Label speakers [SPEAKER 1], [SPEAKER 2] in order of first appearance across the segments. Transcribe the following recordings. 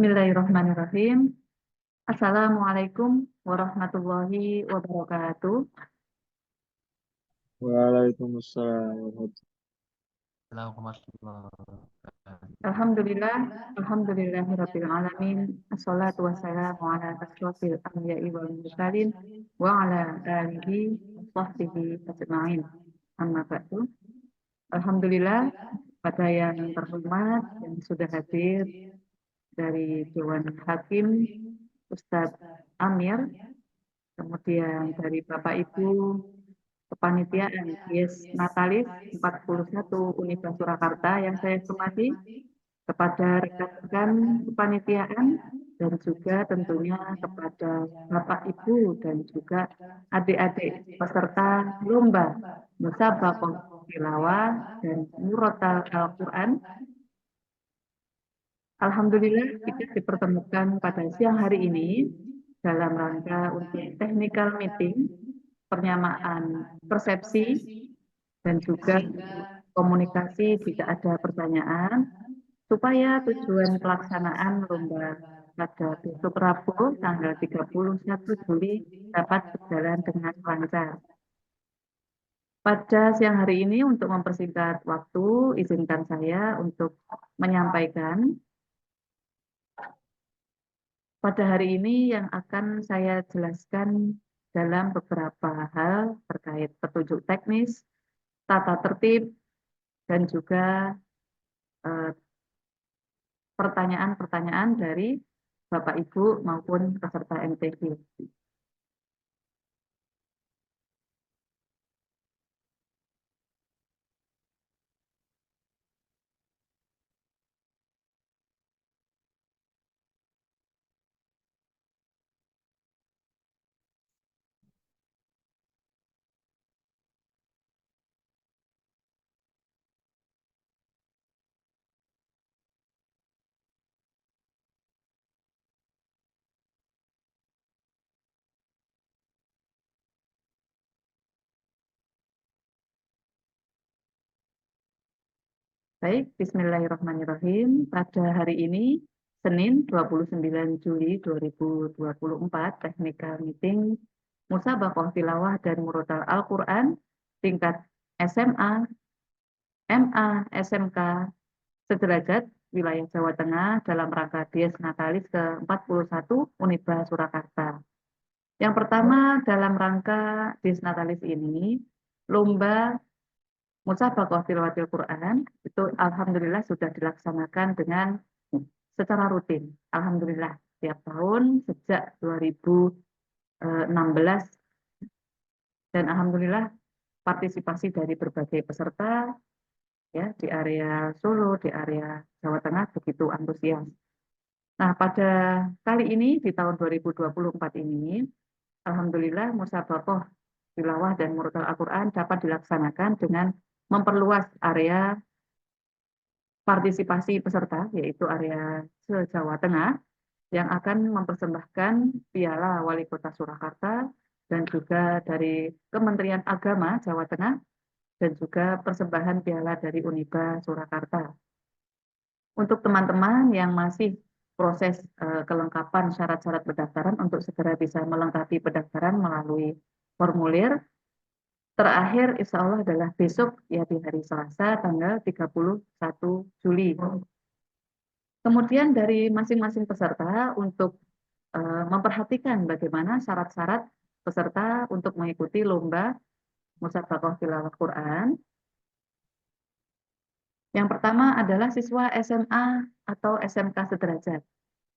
[SPEAKER 1] Bismillahirrahmanirrahim. Assalamualaikum warahmatullahi wabarakatuh.
[SPEAKER 2] Waalaikumsalam
[SPEAKER 3] Warahmatullahi
[SPEAKER 1] Alhamdulillah, alhamdulillahirabbil alamin. Assalatu wassalamu ala asyrofil anbiya'i wal mursalin wa ala alihi wa sahbihi ajma'in. Amma ba'du. Alhamdulillah, pada yang terhormat yang sudah hadir dari Dewan Hakim Ustadz Amir, kemudian dari Bapak Ibu kepanitiaan Dies Natalis 41 Universitas Surakarta yang saya hormati, kepada rekan-rekan kepanitiaan, dan juga tentunya kepada Bapak Ibu dan juga adik-adik peserta lomba Musabaqah Tilawah dan Murotal Al-Quran. Alhamdulillah kita dipertemukan pada siang hari ini dalam rangka untuk technical meeting, penyamaan persepsi, dan juga komunikasi jika ada pertanyaan, supaya tujuan pelaksanaan lomba pada besok Rabu tanggal 31 Juli dapat berjalan dengan lancar. Pada siang hari ini untuk mempersingkat waktu, izinkan saya untuk menyampaikan pada hari ini yang akan saya jelaskan dalam beberapa hal terkait petunjuk teknis, tata tertib, dan juga pertanyaan-pertanyaan dari Bapak Ibu maupun peserta MTQ. Baik, bismillahirrahmanirrahim. Pada hari ini, Senin 29 Juli 2024, technical meeting Musabaqah Tilawah dan Murotal Al-Quran tingkat SMA, MA, SMK, sederajat wilayah Jawa Tengah dalam rangka Dies Natalis ke-41 Universitas Surakarta. Yang pertama dalam rangka Dies Natalis ini, lomba Musabaqah Tilawatil Quran itu alhamdulillah sudah dilaksanakan dengan secara rutin. Alhamdulillah tiap tahun sejak 2016, dan alhamdulillah partisipasi dari berbagai peserta ya di area Solo, di area Jawa Tengah begitu antusias. Nah, pada kali ini di tahun 2024 ini alhamdulillah Musabaqah Tilawah dan Murotal Al-Quran dapat dilaksanakan dengan memperluas area partisipasi peserta, yaitu area se-Jawa Tengah, yang akan mempersembahkan Piala Wali Kota Surakarta, dan juga dari Kementerian Agama Jawa Tengah, dan juga persembahan piala dari Uniba Surakarta. Untuk teman-teman yang masih proses kelengkapan syarat-syarat pendaftaran untuk segera bisa melengkapi pendaftaran melalui formulir, terakhir insya Allah adalah besok ya di hari Selasa tanggal 31 Juli. Kemudian dari masing-masing peserta untuk memperhatikan bagaimana syarat-syarat peserta untuk mengikuti lomba Musabaqah Tilawah Quran. Yang pertama adalah siswa SMA atau SMK sederajat.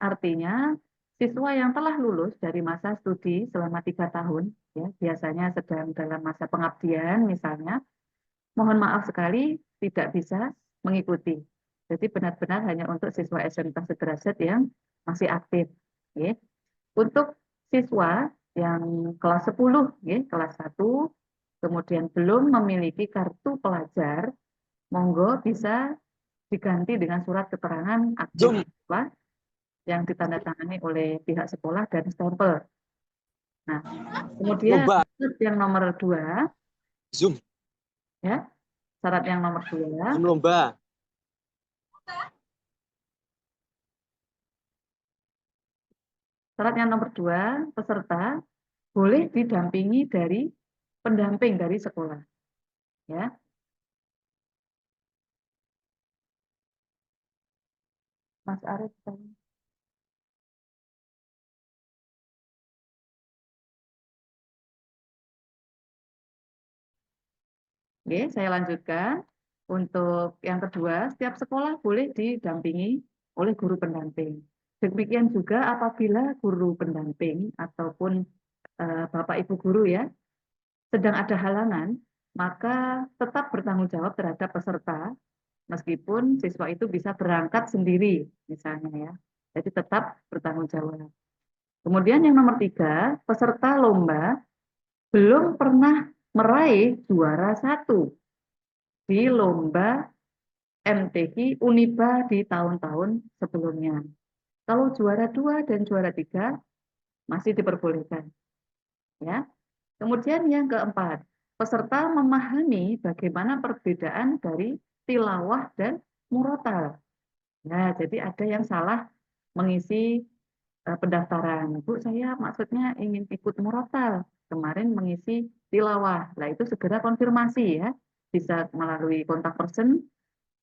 [SPEAKER 1] Artinya siswa yang telah lulus dari masa studi selama 3 tahun, ya, biasanya sedang dalam masa pengabdian misalnya, mohon maaf sekali tidak bisa mengikuti. Jadi benar-benar hanya untuk siswa SMK sederajat yang masih aktif. Ya. Untuk siswa yang kelas 10, ya, kelas 1, kemudian belum memiliki kartu pelajar, monggo bisa diganti dengan surat keterangan aktif siswa yang ditandatangani oleh pihak sekolah dan stempel. Nah, kemudian yang nomor 2,
[SPEAKER 2] Zoom.
[SPEAKER 1] Ya, syarat yang nomor 2.
[SPEAKER 2] Zoom lomba.
[SPEAKER 1] Syarat yang nomor 2, peserta boleh didampingi dari pendamping dari sekolah. Ya, Mas Arief. Oke, saya lanjutkan. Untuk yang kedua, setiap sekolah boleh didampingi oleh guru pendamping. Demikian juga apabila guru pendamping ataupun Bapak Ibu guru ya sedang ada halangan, maka tetap bertanggung jawab terhadap peserta meskipun siswa itu bisa berangkat sendiri misalnya ya. Jadi tetap bertanggung jawab. Kemudian yang nomor 3, peserta lomba belum pernah meraih juara 1 di lomba MTQ Uniba di tahun-tahun sebelumnya. Kalau juara 2 dan juara 3 masih diperbolehkan. Ya. Kemudian yang keempat, peserta memahami bagaimana perbedaan dari tilawah dan murotal. Nah, jadi ada yang salah mengisi pendaftaran. Bu, saya maksudnya ingin ikut murotal. Kemarin mengisi tilawah. Nah, itu segera konfirmasi ya. Bisa melalui kontak person,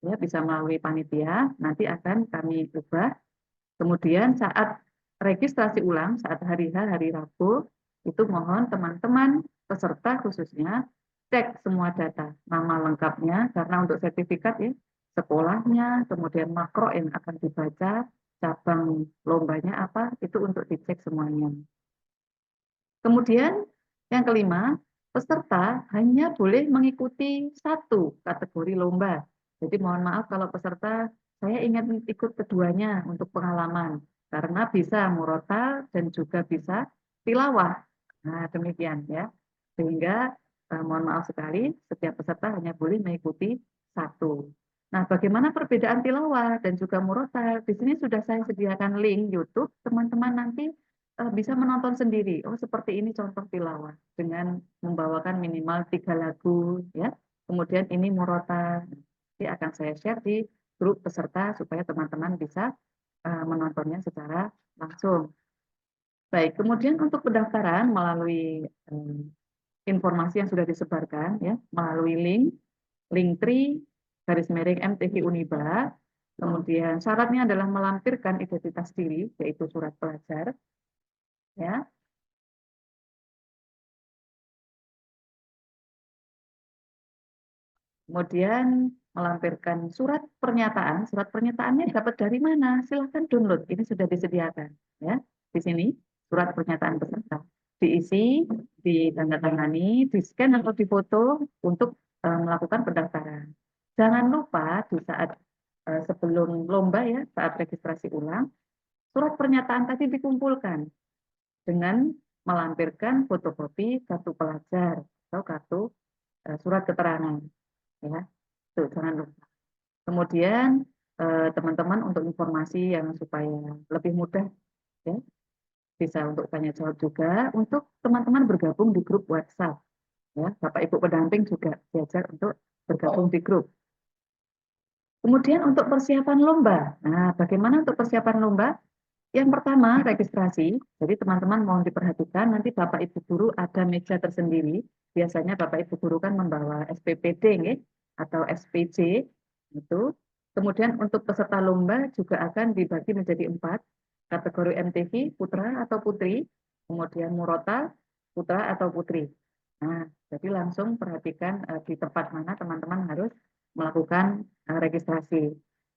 [SPEAKER 1] ya, bisa melalui panitia, nanti akan kami ubah. Kemudian saat registrasi ulang, saat hari H, hari Rabu, itu mohon teman-teman peserta khususnya cek semua data, nama lengkapnya, karena untuk sertifikat ya, sekolahnya, kemudian makro yang akan dibaca, cabang lombanya apa, itu untuk dicek semuanya. Kemudian yang kelima, peserta hanya boleh mengikuti satu kategori lomba. Jadi mohon maaf kalau peserta, saya ingin ikut keduanya untuk pengalaman, karena bisa murotal dan juga bisa tilawah. Nah, demikian ya. Sehingga mohon maaf sekali, setiap peserta hanya boleh mengikuti satu. Nah, bagaimana perbedaan tilawah dan juga murotal? Di sini sudah saya sediakan link YouTube, teman-teman nanti bisa menonton sendiri. Oh, seperti ini contoh tilawah dengan membawakan minimal 3 lagu, ya. Kemudian ini murotal. Nanti akan saya share di grup peserta supaya teman-teman bisa menontonnya secara langsung. Baik, kemudian untuk pendaftaran melalui informasi yang sudah disebarkan, ya, melalui Linktree garis miring MTQ Uniba. Kemudian syaratnya adalah melampirkan identitas diri, yaitu surat pelajar, ya. Kemudian melampirkan surat pernyataan. Surat pernyataannya dapat dari mana? Silahkan download. Ini sudah disediakan. Ya, di sini surat pernyataan peserta. Diisi, ditandatangani, di-scan atau difoto untuk melakukan pendaftaran. Jangan lupa di saat sebelum lomba ya, saat registrasi ulang, surat pernyataan tadi dikumpulkan dengan melampirkan fotokopi kartu pelajar atau kartu surat keterangan. Ya, tuh, jangan lupa. Kemudian teman-teman untuk informasi yang supaya lebih mudah ya, bisa untuk tanya jawab juga untuk teman-teman bergabung di grup WhatsApp ya. Bapak Ibu pendamping juga diajar untuk bergabung di grup. Kemudian untuk persiapan lomba. Nah, bagaimana untuk persiapan lomba? Yang pertama, registrasi. Jadi teman-teman mohon diperhatikan, nanti Bapak Ibu guru ada meja tersendiri. Biasanya Bapak Ibu guru kan membawa SPPD nih, atau SPJ. Itu. Kemudian untuk peserta lomba juga akan dibagi menjadi 4. Kategori MTQ, putra atau putri. Kemudian Murota, putra atau putri. Nah, jadi langsung perhatikan di tempat mana teman-teman harus melakukan registrasi.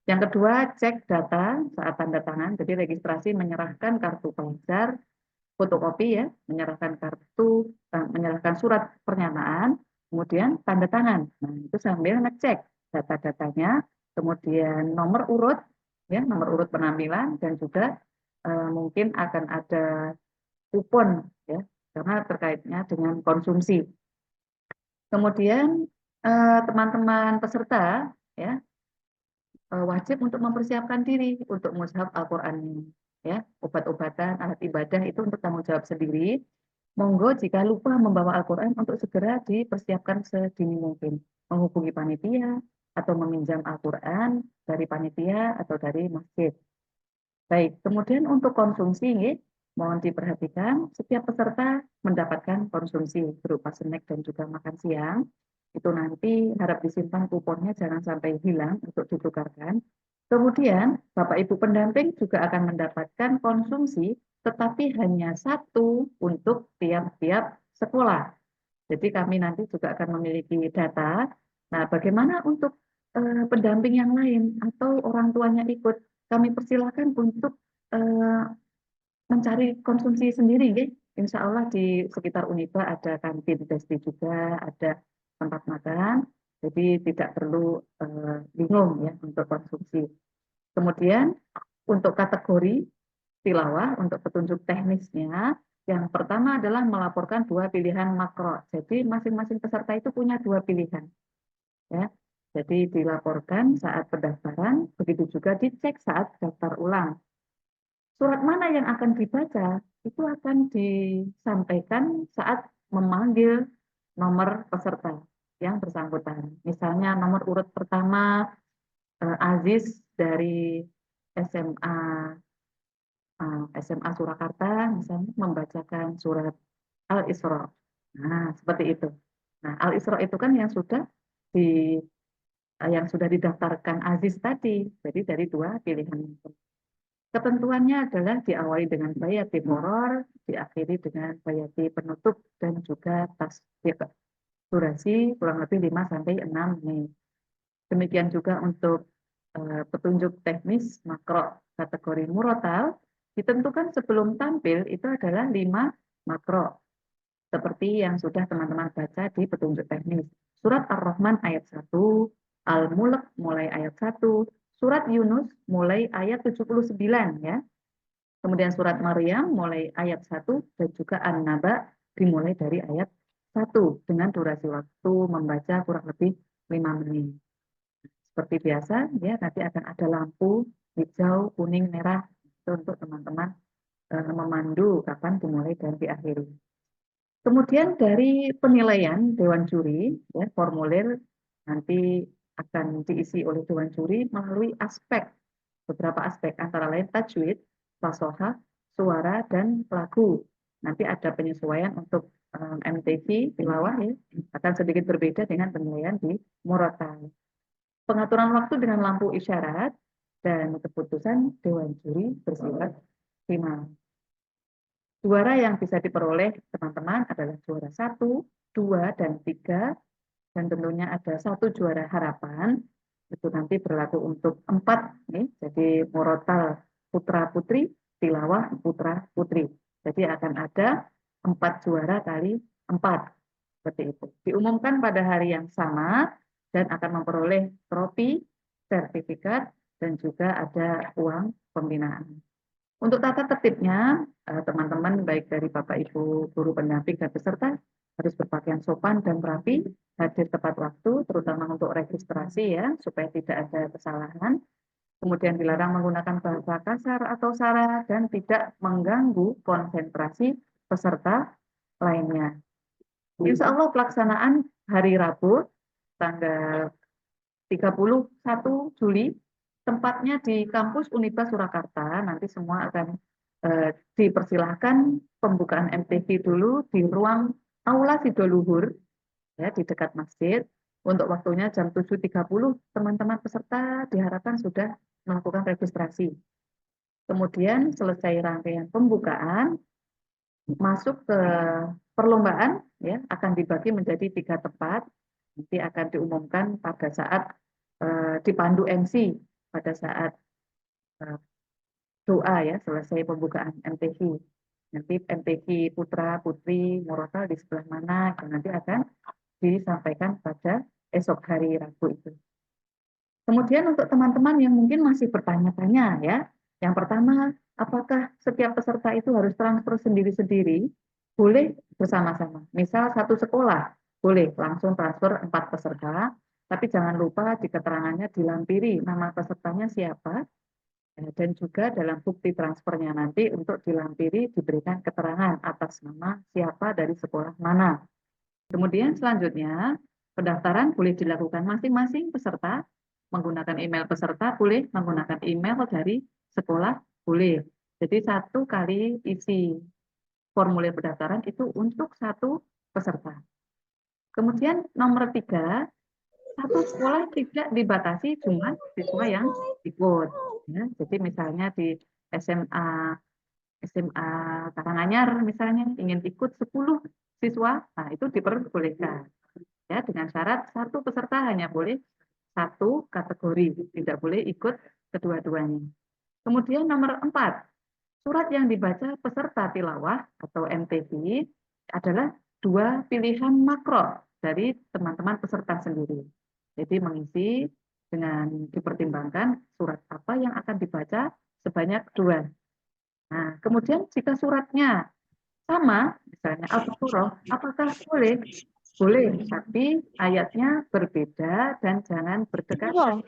[SPEAKER 1] Yang kedua, cek data saat tanda tangan. Jadi registrasi menyerahkan kartu pelajar, fotokopi ya, menyerahkan kartu, menyerahkan surat pernyataan, kemudian tanda tangan. Nah, itu sambil ngecek data-datanya, kemudian nomor urut, ya, nomor urut penampilan dan juga mungkin akan ada kupon ya, karena terkaitnya dengan konsumsi. Kemudian teman-teman peserta ya wajib untuk mempersiapkan diri untuk mushaf Al-Qur'an ya, obat-obatan, alat ibadah itu untuk tanggung jawab sendiri. Monggo jika lupa membawa Al-Qur'an untuk segera dipersiapkan sedini mungkin, menghubungi panitia atau meminjam Al-Qur'an dari panitia atau dari masjid. Baik, kemudian untuk konsumsi Mohon diperhatikan, setiap peserta mendapatkan konsumsi berupa snack dan juga makan siang. Itu nanti harap disimpan kuponnya, jangan sampai hilang untuk ditukarkan. Kemudian, Bapak Ibu pendamping juga akan mendapatkan konsumsi, tetapi hanya satu untuk tiap-tiap sekolah. Jadi kami nanti juga akan memiliki data. Nah, bagaimana untuk pendamping yang lain atau orang tuanya ikut? Kami persilahkan untuk eh, mencari konsumsi sendiri, ya. Insya Allah di sekitar Uniba ada kantin Besti juga, ada tempat makan, jadi tidak perlu bingung ya untuk konsumsi. Kemudian untuk kategori tilawah, untuk petunjuk teknisnya, yang pertama adalah melaporkan dua pilihan makro. Jadi masing-masing peserta itu punya dua pilihan, ya. Jadi dilaporkan saat pendaftaran, begitu juga dicek saat daftar ulang. Surat mana yang akan dibaca itu akan disampaikan saat memanggil nomor peserta yang bersangkutan. Misalnya nomor urut pertama Aziz dari SMA SMA Surakarta misalnya membacakan surat Al-Isra. Nah, seperti itu. Nah, Al-Isra itu kan di yang sudah didaftarkan Aziz tadi. Jadi dari dua pilihan itu. Ketentuannya adalah diawali dengan bayati horor, diakhiri dengan bayati penutup, dan juga tasbih. Durasi kurang lebih 5 sampai 6 menit. Demikian juga untuk petunjuk teknis makro kategori murotal, ditentukan sebelum tampil itu adalah 5 makro, seperti yang sudah teman-teman baca di petunjuk teknis. Surat Ar-Rahman ayat 1, Al-Mulk mulai ayat 1, surat Yunus mulai ayat 79 ya. Kemudian surat Maryam mulai ayat 1 dan juga An-Naba dimulai dari ayat 1 dengan durasi waktu membaca kurang lebih 5 menit. Seperti biasa ya, nanti akan ada lampu hijau, kuning, merah untuk teman-teman memandu kapan dimulai dan diakhiri. Kemudian dari penilaian Dewan Juri, ya, formulir nanti akan diisi oleh Dewan Juri melalui beberapa aspek, antara lain tajwid, fasohah, suara, dan lagu. Nanti ada penyesuaian untuk MTQ, tilawah, ya, akan sedikit berbeda dengan penilaian di murotal. Pengaturan waktu dengan lampu isyarat, dan keputusan Dewan Juri bersifat final. Juara yang bisa diperoleh teman-teman adalah juara 1, 2, dan 3, dan tentunya ada 1 juara harapan, itu nanti berlaku untuk 4, nih, jadi murotal putra-putri, tilawah putra-putri. Jadi akan ada 4 juara kali 4, seperti itu. Diumumkan pada hari yang sama, dan akan memperoleh trofi, sertifikat, dan juga ada uang pembinaan. Untuk tata tertibnya, teman-teman baik dari Bapak Ibu guru pendamping dan peserta harus berpakaian sopan dan rapi, hadir tepat waktu, terutama untuk registrasi ya, supaya tidak ada kesalahan. Kemudian dilarang menggunakan bahasa kasar atau sara dan tidak mengganggu konsentrasi peserta lainnya. Insya Allah pelaksanaan hari Rabu, tanggal 31 Juli, tempatnya di kampus Uniba Surakarta. Nanti semua akan dipersilahkan pembukaan MTQ dulu di ruang Aula Sidoluhur, ya, di dekat masjid. Untuk waktunya jam 7.30, teman-teman peserta diharapkan sudah melakukan registrasi. Kemudian selesai rangkaian pembukaan, masuk ke perlombaan, ya, akan dibagi menjadi 3 tempat. Nanti akan diumumkan pada saat dipandu MC pada saat doa ya selesai pembukaan MTQ. Nanti MTQ putra putri murotal di sebelah mana, dan nanti akan disampaikan pada esok hari Rabu itu. Kemudian untuk teman-teman yang mungkin masih bertanya-tanya ya, yang pertama, apakah setiap peserta itu harus transfer sendiri-sendiri? Boleh bersama-sama. Misal satu sekolah, boleh langsung transfer 4 peserta, tapi jangan lupa di keterangannya dilampiri nama pesertanya siapa, dan juga dalam bukti transfernya nanti untuk dilampiri diberikan keterangan atas nama siapa dari sekolah mana. Kemudian selanjutnya, pendaftaran boleh dilakukan masing-masing peserta, menggunakan email peserta boleh, menggunakan email dari sekolah boleh. Jadi 1 kali isi formulir pendaftaran itu untuk 1 peserta. Kemudian nomor 3, satu sekolah tidak dibatasi jumlah siswa yang ikut. Ya, jadi misalnya di SMA Karanganyar misalnya ingin ikut 10 siswa, nah itu diperbolehkan. Ya, dengan syarat 1 peserta hanya boleh 1 kategori, tidak boleh ikut kedua-duanya. Kemudian nomor 4, surat yang dibaca peserta tilawah atau MTQ adalah 2 pilihan makro dari teman-teman peserta sendiri. Jadi mengisi dengan dipertimbangkan surat apa yang akan dibaca sebanyak 2. Nah, kemudian jika suratnya sama, misalnya Al-Baqarah, apakah boleh? Boleh, tapi ayatnya berbeda dan jangan berdekatan.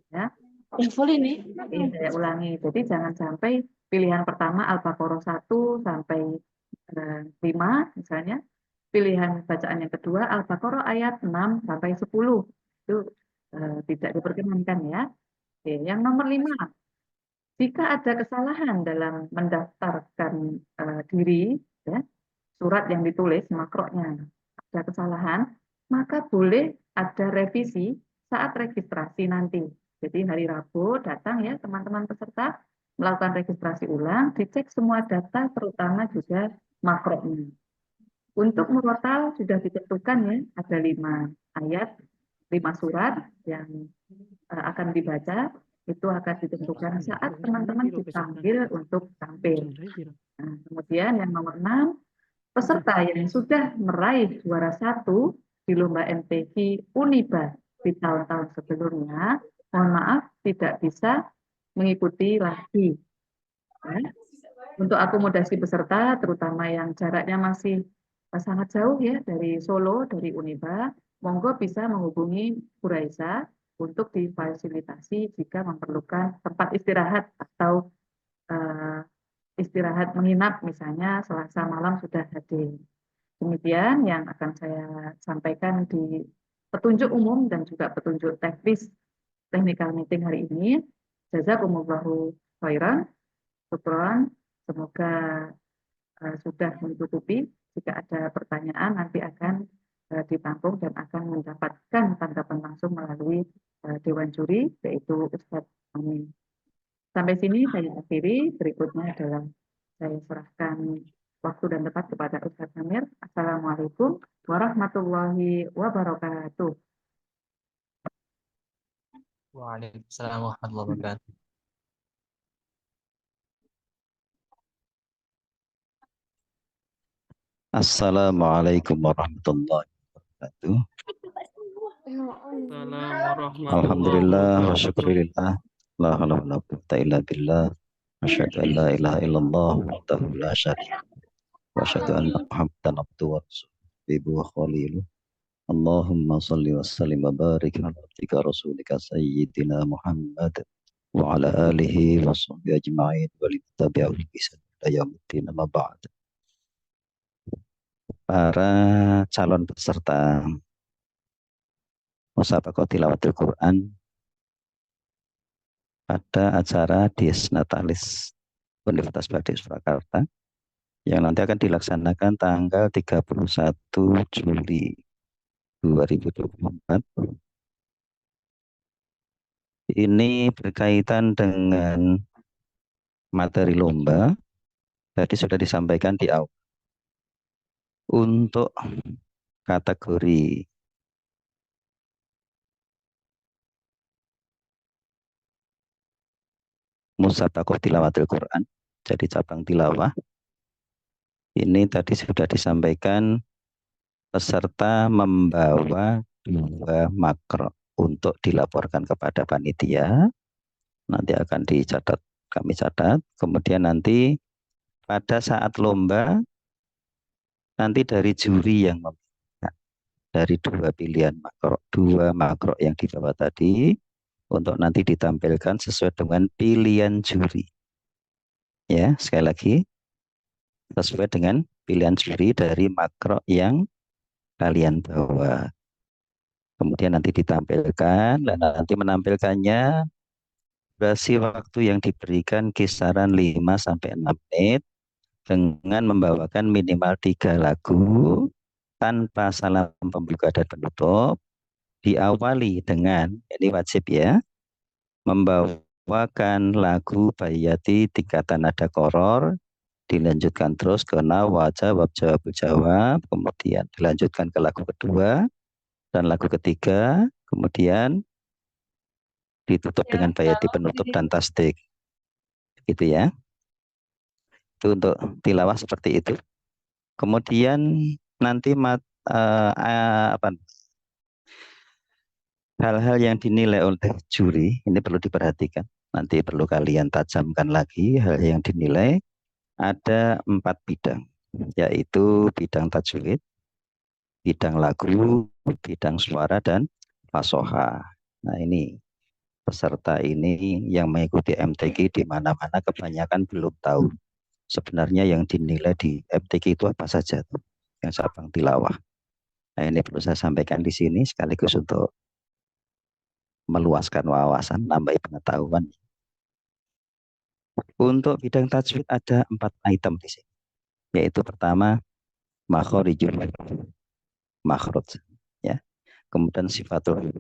[SPEAKER 1] Ya. Ini saya ulangi. Jadi jangan sampai pilihan pertama Al-Baqarah 1 sampai 5 misalnya. Pilihan bacaan yang kedua Al-Baqarah ayat 6 sampai 10. Itu tidak diperkenankan ya. Oke, yang nomor 5, jika ada kesalahan dalam mendaftarkan diri, ya, surat yang ditulis makroknya ada kesalahan, maka boleh ada revisi saat registrasi nanti. Jadi hari Rabu datang ya teman-teman peserta melakukan registrasi ulang, dicek semua data terutama juga makroknya. Untuk murotal sudah ditentukan ya ada 5 ayat, 5 surat yang akan dibaca itu akan ditentukan saat teman-teman dipanggil untuk tampil. Nah, kemudian yang nomor 6, peserta yang sudah meraih juara 1 di lomba MTQ Uniba di tahun-tahun sebelumnya, mohon maaf tidak bisa mengikuti lagi. Ya. Untuk akomodasi peserta, terutama yang jaraknya masih sangat jauh ya dari Solo, dari Uniba, monggo bisa menghubungi Bu Raisa untuk difasilitasi jika memerlukan tempat istirahat atau istirahat menginap misalnya Selasa malam sudah hadir. Demikian yang akan saya sampaikan di petunjuk umum dan juga petunjuk teknis technical meeting hari ini. Jazakumullahu khairan. Syukran. Semoga sudah mencukupi. Jika ada pertanyaan nanti akan ditampung dan akan mendapatkan tanggapan langsung melalui Dewan Juri, yaitu Ustadz Amin. Sampai sini saya akhiri. Berikutnya adalah saya serahkan waktu dan tempat kepada Ustadz Amir. Assalamualaikum warahmatullahi wabarakatuh.
[SPEAKER 3] Waalaikumsalam warahmatullahi wabarakatuh.
[SPEAKER 4] Assalamualaikum warahmatullahi wabarakatuh. Alhamdulillah wa syukurillah. La haula wala quwwata illa billah. Asyhadu an la ilaha illallah wahdahu la syarika wa asyhadu anna Muhammadan abduhu wa rasuluhu wa khaliluh. Allahumma shalli wa sallim wa barik ala abdika rasulika sayyidina Muhammad wa ala alihi wa sahbihi ajma'in wa littabi'u bi ihsan ila yaumil amma ba'd. Para calon peserta Musabaqah Tilawatil Quran pada acara Dies Natalis Universitas Badai Surakarta yang nanti akan dilaksanakan tanggal 31 Juli 2024. Ini berkaitan dengan materi lomba. Tadi sudah disampaikan di awal. Untuk kategori Musabaqah Tilawatil Quran, jadi cabang tilawah, ini tadi sudah disampaikan peserta membawa 2 makro untuk dilaporkan kepada panitia. Nanti akan dicatat, kami catat. Kemudian nanti pada saat lomba, nanti dari juri yang memilih dari 2 pilihan makro, 2 makro yang dibawa tadi, untuk nanti ditampilkan sesuai dengan pilihan juri. Ya, sekali lagi, sesuai dengan pilihan juri dari makro yang kalian bawa. Kemudian nanti ditampilkan, dan nanti menampilkannya Durasi waktu yang diberikan kisaran 5 sampai 6 menit dengan membawakan minimal 3 lagu tanpa salam pembuka dan penutup. Diawali dengan, ini wajib ya, membawakan lagu Bayati tingkatan nada koror, dilanjutkan terus ke nawa jawab jawab, kemudian dilanjutkan ke lagu kedua dan lagu ketiga, kemudian ditutup dengan bayati penutup dan tasdik. Gitu ya. Itu untuk tilawah seperti itu. Kemudian nanti hal-hal yang dinilai oleh juri ini perlu diperhatikan. Nanti perlu kalian tajamkan lagi hal yang dinilai. Ada 4 bidang, yaitu bidang tajwid, bidang lagu, bidang suara, dan fasoha. Nah ini peserta ini yang mengikuti MTQ di mana-mana kebanyakan belum tahu sebenarnya yang dinilai di MTQ itu apa saja tuh, yang cabang tilawah. Nah ini perlu saya sampaikan di sini sekaligus untuk meluaskan wawasan, nambah pengetahuan. Untuk bidang tajwid ada 4 item di sini, yaitu pertama makhorijul makhraj, ya. Kemudian sifatul,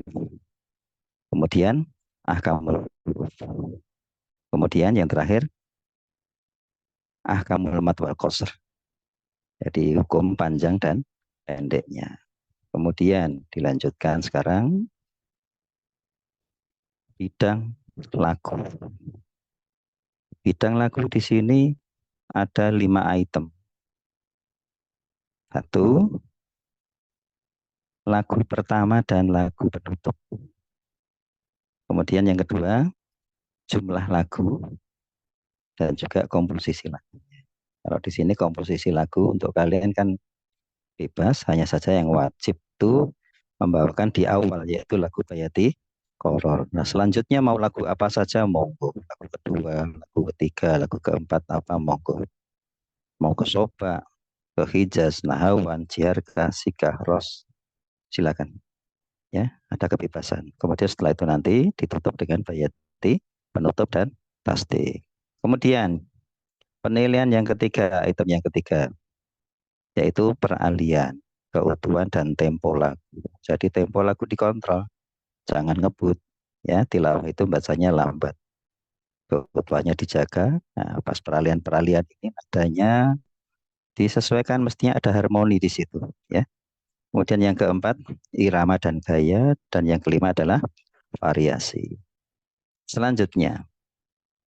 [SPEAKER 4] kemudian ahkamul, kemudian yang terakhir ahkamul mad wal qasr. Jadi hukum panjang dan pendeknya. Kemudian dilanjutkan sekarang bidang lagu. Bidang lagu di sini ada 5 item. 1, lagu pertama dan lagu penutup. Kemudian yang kedua, jumlah lagu dan juga komposisi lagu. Kalau di sini komposisi lagu untuk kalian kan bebas, hanya saja yang wajib itu membawakan di awal, yaitu lagu Bayati Koror. Nah selanjutnya mau lagu apa saja monggo, lagu kedua, lagu ketiga, lagu keempat apa monggo, mau ke Soba, ke Hijaz, Nahawan, Jiarka, Sikah, Ros, silakan ya, ada kebebasan. Kemudian setelah itu nanti ditutup dengan Bayati penutup dan tasdik. Kemudian penilaian yang ketiga, item yang ketiga, yaitu peralihan, keutuhan, dan tempo lagu. Jadi tempo lagu dikontrol, jangan ngebut. Ya, tilawah itu bacanya lambat. Keutuhannya dijaga. Nah, pas peralihan-peralihan ini adanya disesuaikan, mestinya ada harmoni di situ. Ya. Kemudian yang keempat, irama dan gaya. Dan yang kelima adalah variasi. Selanjutnya,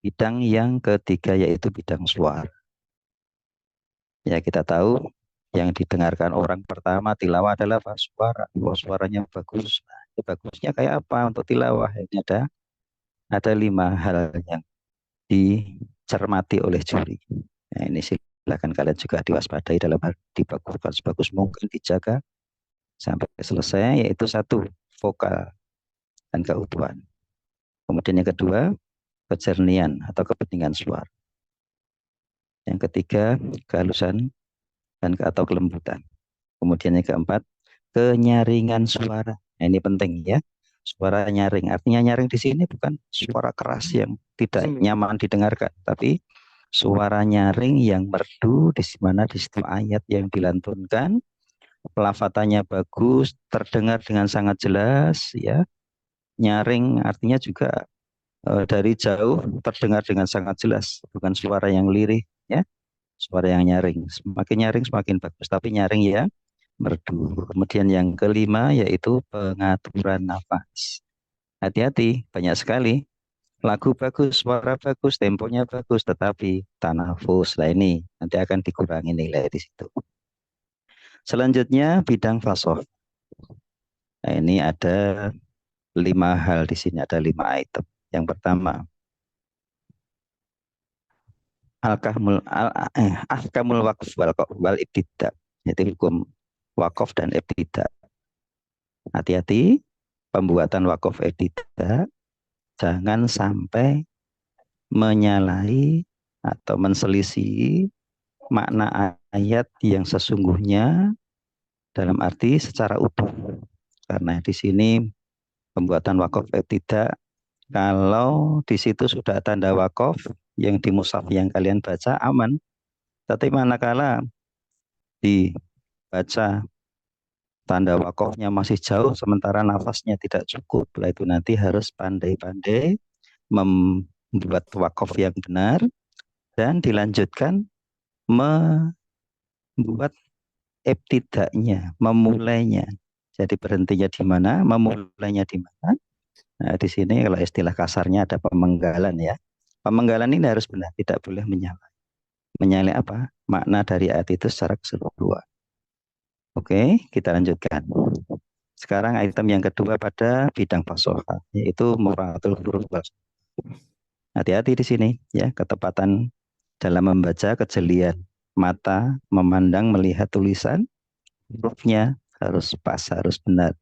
[SPEAKER 4] bidang yang ketiga yaitu bidang suara. Ya, kita tahu yang didengarkan orang pertama tilawah adalah suara. Kalau suaranya bagus, nah, itu bagusnya kayak apa untuk tilawah? Ini ada 5 hal yang dicermati oleh juri. Nah, ini silakan kalian juga diwaspadai dalam hal dibaguskan sebagus mungkin, dijaga sampai selesai, yaitu 1, vokal dan keutuhan. Kemudian yang kedua, kejernihan atau kepentingan suara. Yang ketiga, kehalusan dan atau kelembutan. Kemudian yang keempat, kenyaringan suara. Nah, ini penting ya. Suara nyaring. Artinya nyaring di sini bukan suara keras yang tidak nyaman didengarkan, tapi suara nyaring yang merdu, di mana di situ ayat yang dilantunkan, pelafatannya bagus, terdengar dengan sangat jelas ya. Nyaring artinya juga dari jauh terdengar dengan sangat jelas, bukan suara yang lirih ya. Suara yang nyaring, semakin bagus, tapi nyaring ya merdu. Kemudian yang kelima yaitu pengaturan nafas. Hati-hati, banyak sekali lagu bagus, suara bagus, temponya bagus, tetapi tanafus lah ini nanti akan dikurangi nilai di situ. Selanjutnya bidang fasoh. Nah, ini ada 5 hal di sini, ada 5 item. Yang pertama, ahkamul waqf wal ibtida, yaitu hukum wakaf dan ibtida. Hati-hati, pembuatan wakaf ibtida jangan sampai menyalahi atau menselisih makna ayat yang sesungguhnya dalam arti secara utuh. Karena di sini pembuatan wakaf ibtida Kalau di situ sudah tanda wakaf yang di mushaf yang kalian baca aman. Tapi manakala dibaca tanda wakafnya masih jauh sementara nafasnya tidak cukup, itu nanti harus pandai-pandai membuat wakaf yang benar dan dilanjutkan membuat ibtidaknya, memulainya. Jadi berhentinya di mana, memulainya di mana. Nah, di sini kalau istilah kasarnya ada pemenggalan ya. Pemenggalan ini harus benar, tidak boleh menyalai. Menyalai apa? Makna dari ayat itu secara keseluruhan. Oke, kita lanjutkan. Sekarang item yang kedua pada bidang fasoha, yaitu muratul huruf. Hati-hati di sini ya, ketepatan dalam membaca, kejelian mata, memandang, melihat tulisan, hurufnya harus pas, harus benar.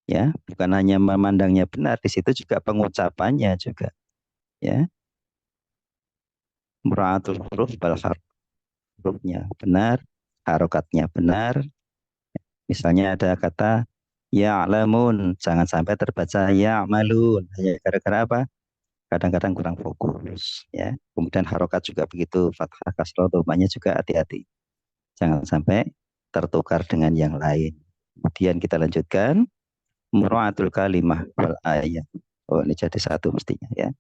[SPEAKER 4] Ya, bukan hanya memandangnya benar, di situ juga pengucapannya juga. Ya, muraatul huruf bal harf, hurufnya benar, harokatnya benar. Misalnya ada kata ya'lamun, jangan sampai terbaca ya'malun. Ya, gara-gara apa? Kadang-kadang kurang fokus. Ya, kemudian harokat juga begitu, fathah, kasroh, domanya juga hati-hati. Jangan sampai tertukar dengan yang lain. Kemudian kita lanjutkan muraatul kalimah wal ayat. Oh, ini jadi satu mestinya ya.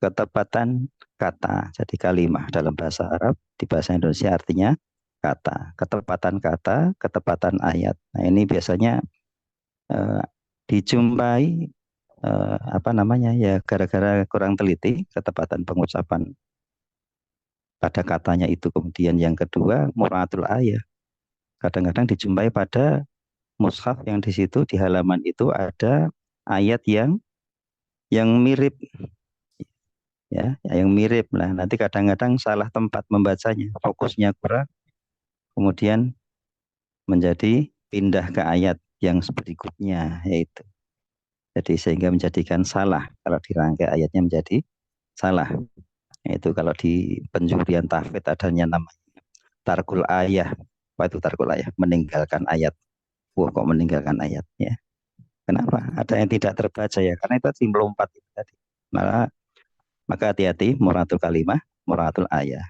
[SPEAKER 4] Ketepatan kata, jadi kalimah dalam bahasa Arab, di bahasa Indonesia artinya kata. Ketepatan kata, ketepatan ayat. Nah, ini biasanya dijumpai apa namanya ya, gara-gara kurang teliti ketepatan pengucapan pada katanya itu. Kemudian yang kedua muraatul ayat. Kadang-kadang dijumpai pada mushaf yang di situ di halaman itu ada ayat yang mirip ya, yang mirip. Nah, nanti kadang-kadang salah tempat membacanya, fokusnya kurang, kemudian menjadi pindah ke ayat yang berikutnya, yaitu jadi sehingga menjadikan salah kalau dirangkai ayatnya menjadi salah. Itu kalau di penjurian tahfidz adanya namanya tarkul ayah. Apa itu tarkul ayah? Meninggalkan ayat. Wah, kok meninggalkan ayat ya? Kenapa? Ada yang tidak terbaca ya, karena itu simbol 4 itu tadi. Maka hati-hati muratul kalimah, muratul ayah.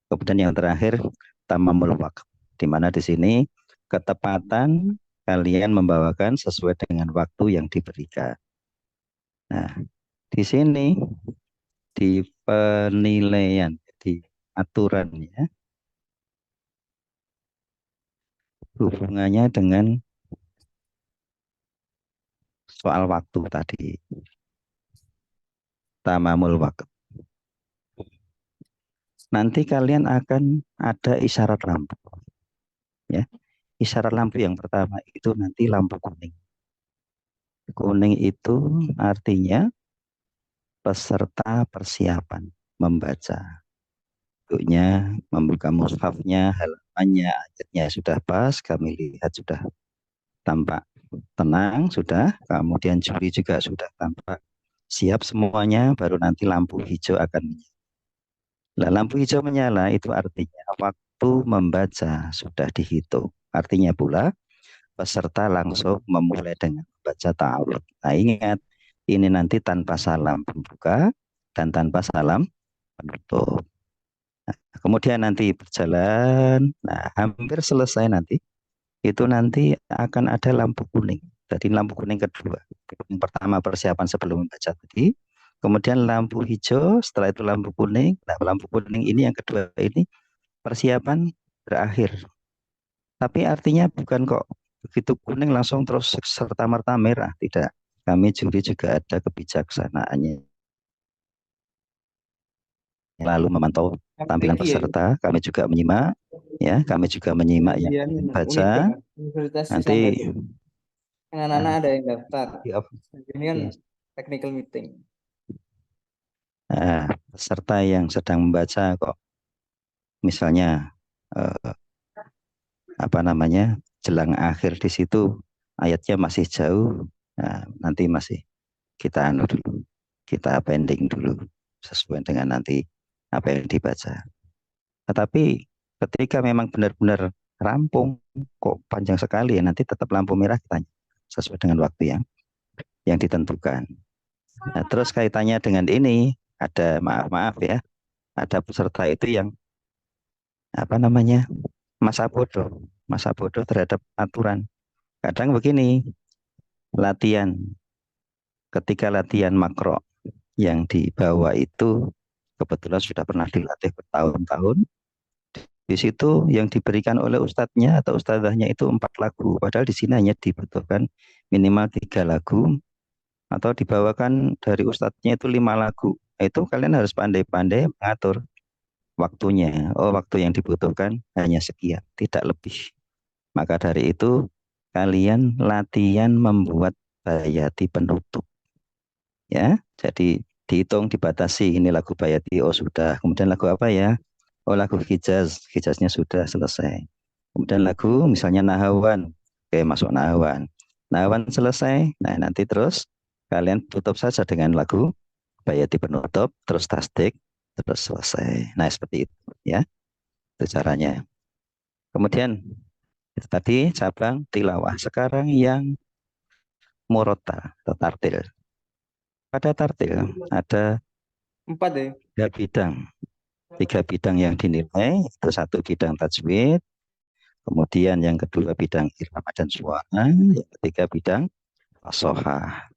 [SPEAKER 4] Kemudian yang terakhir tamamul waqt, di mana di sini ketepatan kalian membawakan sesuai dengan waktu yang diberikan. Nah, di sini di penilaian, di aturannya hubungannya dengan soal waktu tadi, tamamul waqt. Nanti kalian akan ada isyarat lampu. Ya, isyarat lampu yang pertama itu nanti lampu kuning. Kuning itu artinya peserta persiapan membaca. Bentuknya, membuka mushafnya, halamannya, ayatnya sudah pas, kami lihat sudah tampak tenang, sudah. Kemudian juri juga sudah tampak siap semuanya, baru nanti lampu hijau akan menyala. Nah, lampu hijau menyala itu artinya waktu membaca sudah dihitung. Artinya pula peserta langsung memulai dengan membaca ta'awudz. Nah, ingat, ini nanti tanpa salam pembuka dan tanpa salam penutup. Nah, kemudian nanti berjalan, nah hampir selesai nanti, itu nanti akan ada lampu kuning. Jadi lampu kuning kedua. Yang pertama persiapan sebelum membaca tadi, kemudian lampu hijau, setelah itu lampu kuning. Nah, lampu kuning ini yang kedua ini persiapan berakhir. Tapi artinya bukan kok begitu kuning langsung terus serta-merta merah, tidak. Kami juri juga ada kebijaksanaannya. Lalu memantau tampilan peserta, kami juga menyimak, ya, kami juga menyimak yang baca. Nanti
[SPEAKER 5] anak-anak ada yang daftar. Ini kan
[SPEAKER 4] yes.
[SPEAKER 5] technical meeting.
[SPEAKER 4] Nah, peserta yang sedang membaca kok, misalnya apa namanya, jelang akhir di situ ayatnya masih jauh, nah, nanti masih kita anu dulu, kita pending dulu sesuai dengan nanti apa yang dibaca. Tetapi ketika memang benar-benar rampung, kok panjang sekali ya, nanti tetap lampu merah kita sesuai dengan waktu yang ditentukan. Nah, terus kaitannya dengan ini ada maaf ya, ada peserta itu yang apa namanya masa bodoh terhadap aturan. Kadang begini, ketika latihan makro yang dibawa itu kebetulan sudah pernah dilatih bertahun-tahun. Di situ yang diberikan oleh ustadznya atau ustadzahnya itu 4 lagu, padahal di sini hanya dibutuhkan minimal 3 lagu, atau dibawakan dari ustadznya itu 5 lagu. Itu kalian harus pandai-pandai mengatur waktunya. Oh, waktu yang dibutuhkan hanya sekian, tidak lebih. Maka dari itu kalian latihan membuat bayati penutup. Ya, jadi dihitung, dibatasi, ini lagu bayati, oh sudah. Kemudian lagu apa ya? Oh, lagu Hijaznya sudah selesai. Kemudian lagu misalnya Nahawan, oke, masuk Nahawan. Nahawan selesai, nah nanti terus kalian tutup saja dengan lagu bayati penutup, terus tasdik, terus selesai. Nah seperti itu ya, itu caranya. Kemudian itu tadi cabang tilawah. Sekarang yang murotal atau tartil. Pada tartil ada
[SPEAKER 5] 4 ya.
[SPEAKER 4] 3 bidang yang dinilai. Itu 1 bidang tajwid, kemudian yang kedua bidang irama dan suara, yang ketiga bidang fasohah.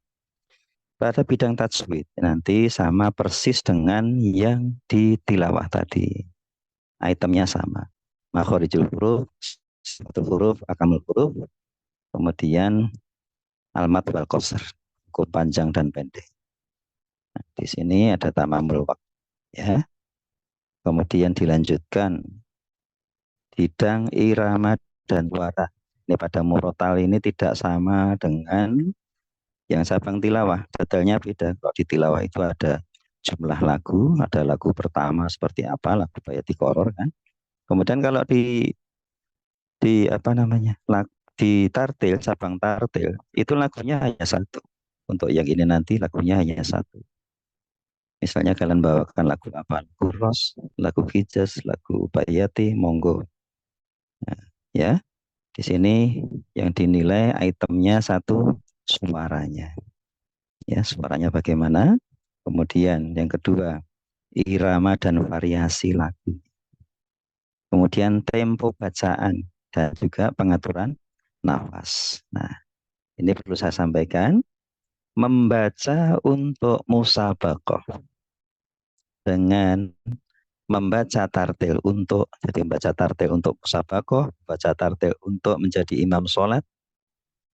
[SPEAKER 4] Pada bidang tajwid nanti sama persis dengan yang ditilawah tadi. Itemnya sama. Makhorijul huruf, satu huruf, akamul huruf, kemudian almat wal qasr, hukum panjang dan pendek. Nah, di sini ada tamamul waqt ya. Kemudian dilanjutkan bidang irama dan suara. Ini pada murotal ini tidak sama dengan yang cabang tilawah. Detailnya beda. Kalau di tilawah itu ada jumlah lagu, ada lagu pertama seperti apa, lagu bayati koror kan. Kemudian kalau di apa namanya, di tartil, cabang tartil, itu lagunya hanya 1. Untuk yang ini nanti lagunya hanya 1. Misalnya kalian bawakan lagu apa? Lagu Ros, lagu Hijaz, lagu bayati, monggo. Nah, ya, di sini yang dinilai itemnya 1 suaranya. Ya, suaranya bagaimana? Kemudian yang kedua, irama dan variasi lagu. Kemudian tempo bacaan dan juga pengaturan nafas. Nah, ini perlu saya sampaikan, membaca untuk musabaqah dengan membaca tartil untuk, jadi membaca tartil untuk musabaqah, membaca tartil untuk menjadi imam sholat,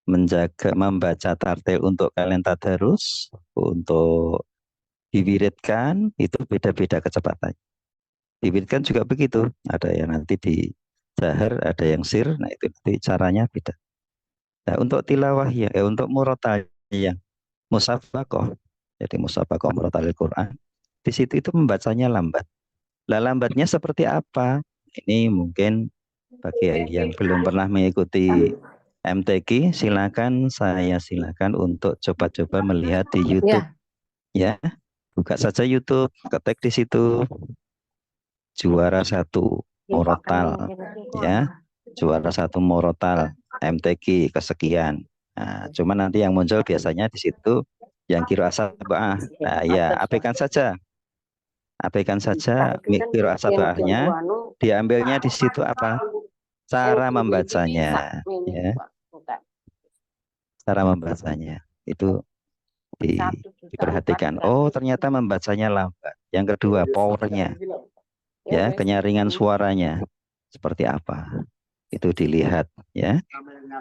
[SPEAKER 4] membaca tartil untuk kalian tadarus, untuk diwiridkan, itu beda-beda kecepatannya. Diwiridkan juga begitu, ada yang nanti di jahar, ada yang sir, nah itu nanti caranya beda. Nah, untuk tilawah ya, untuk murotal yang musabaqah, jadi musabaqah murotalil Quran, di situ itu membacanya lambat. Lah lambatnya seperti apa? Ini mungkin bagi yang belum pernah mengikuti MTQ, silakan untuk coba-coba melihat di YouTube. Ya, buka saja YouTube, ketik di situ juara 1 murotal, ya, juara 1 murotal MTQ kesekian. Nah, cuma nanti yang muncul biasanya di situ yang qiraat sab'ah. Nah, ya, abaikan saja qiraat sab'ahnya, diambilnya di situ apa? Cara membacanya, ya. Cara membacanya itu diperhatikan. Oh, ternyata membacanya lambat. Yang kedua, powernya, ya, kenyaringan suaranya seperti apa, itu dilihat ya.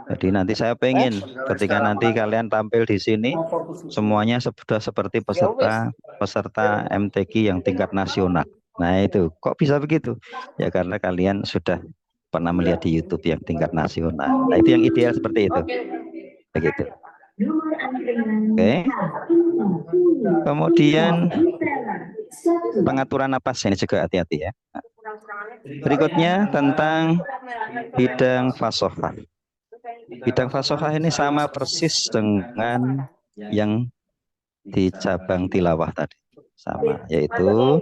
[SPEAKER 4] Jadi nanti saya pengen ketika nanti kalian tampil di sini semuanya sudah seperti peserta MTQ yang tingkat nasional. Nah itu kok bisa begitu ya, karena kalian sudah pernah melihat di YouTube yang tingkat nasional. Nah itu yang ideal seperti itu begitu. Oke. Kemudian pengaturan napas ini juga hati-hati ya. Berikutnya tentang bidang fasohah. Bidang fasohah ini sama persis dengan yang di cabang tilawah tadi, sama, yaitu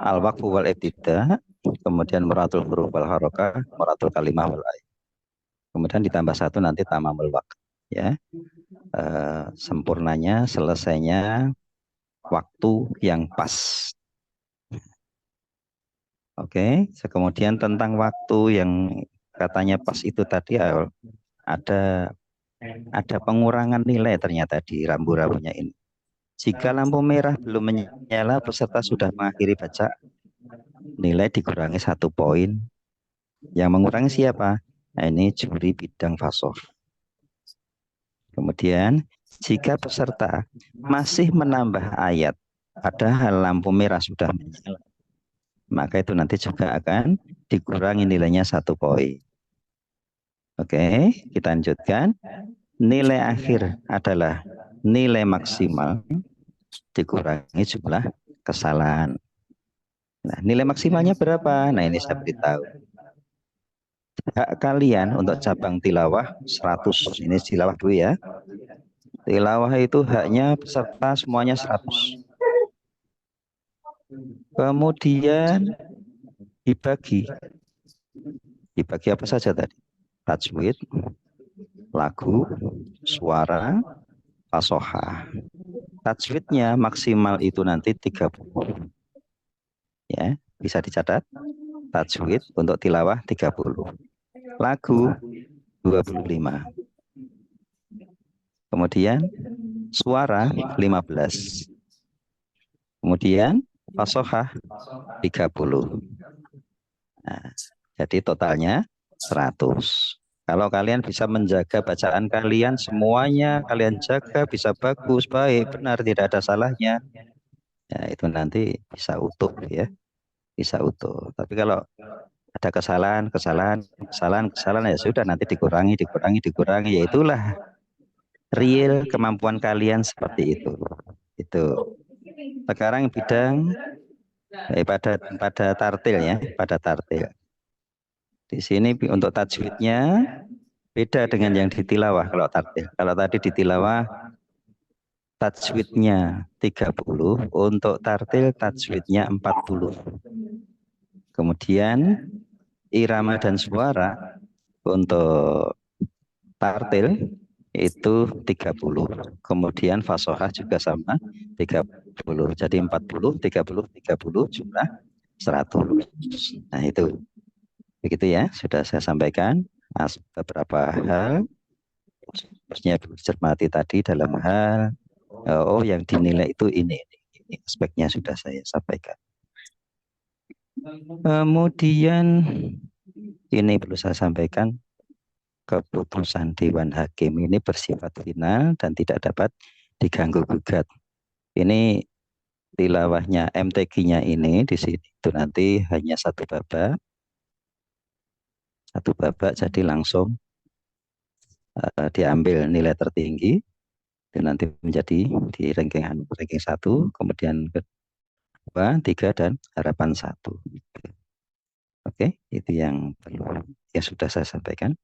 [SPEAKER 4] al-waqfu wal ibtida, kemudian muratul huruf wal harokah, muratul kalimah wal ayat. Kemudian ditambah 1 nanti tamamul waqt ya. sempurnanya, selesainya waktu yang pas. Oke, kemudian tentang waktu yang katanya pas itu tadi ada pengurangan nilai ternyata di rambu-rambunya ini. Jika lampu merah belum menyala, peserta sudah mengakhiri baca, nilai dikurangi 1 poin. Yang mengurangi siapa? Nah, ini juri bidang fasoh. Kemudian, jika peserta masih menambah ayat, padahal lampu merah sudah menyala, maka itu nanti juga akan dikurangi nilainya 1 poin. Oke, kita lanjutkan. Nilai akhir adalah nilai maksimal dikurangi jumlah kesalahan. Nah, nilai maksimalnya berapa? Nah, ini saya beritahu. Hak kalian untuk cabang tilawah 100. Ini tilawah dulu ya. Tilawah itu haknya peserta semuanya 100. Kemudian dibagi apa saja tadi? Tajwid, lagu, suara, fasohah. Tajwidnya maksimal itu nanti 30. Ya, bisa dicatat. Tajwid untuk tilawah 30. Lagu 25. Kemudian suara 15. Kemudian fasohah 30. Nah, jadi totalnya 100. Kalau kalian bisa menjaga bacaan kalian, semuanya kalian jaga, bisa bagus, baik, benar, tidak ada salahnya, ya itu nanti bisa utuh ya, bisa utuh. Tapi kalau ada kesalahan ya sudah, nanti dikurangi, ya itulah real kemampuan kalian seperti itu. Itu. Sekarang bidang pada tartil ya, pada tartil. Di sini untuk tajwidnya beda dengan yang ditilawah kalau tartil. Kalau tadi ditilawah tajwidnya 30, untuk tartil tajwidnya 40. Kemudian irama dan suara untuk tartil itu 30. Kemudian fasohah juga sama 30. Jadi 40, 30, 30 jumlah 100. Nah itu. Begitu ya, sudah saya sampaikan beberapa hal. Harusnya cermati tadi dalam hal yang dinilai itu ini aspeknya sudah saya sampaikan. Kemudian ini perlu saya sampaikan, keputusan Dewan Hakim ini bersifat final dan tidak dapat diganggu gugat. Ini tilawahnya MTQ-nya ini di sini itu nanti hanya satu babak jadi langsung diambil nilai tertinggi dan nanti menjadi di ranking 1, kemudian kedua, 3 dan harapan 1. Oke, itu yang sudah saya sampaikan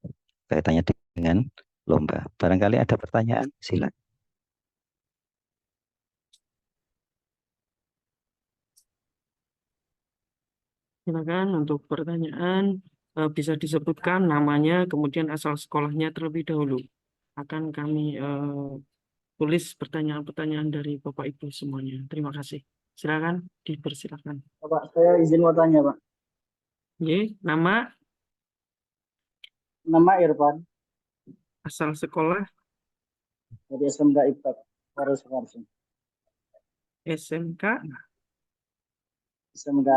[SPEAKER 4] kaitannya dengan lomba. Barangkali ada pertanyaan, silakan.
[SPEAKER 6] Silakan untuk pertanyaan bisa disebutkan namanya, kemudian asal sekolahnya terlebih dahulu. Akan kami tulis pertanyaan-pertanyaan dari Bapak Ibu semuanya. Terima kasih. Silakan, dipersilakan.
[SPEAKER 7] Pak, saya izin mau tanya, Pak.
[SPEAKER 6] Nama?
[SPEAKER 7] Nama Irfan.
[SPEAKER 6] Asal sekolah?
[SPEAKER 7] Dari SMK IPTEK, Harus.
[SPEAKER 6] SMK?
[SPEAKER 7] SMK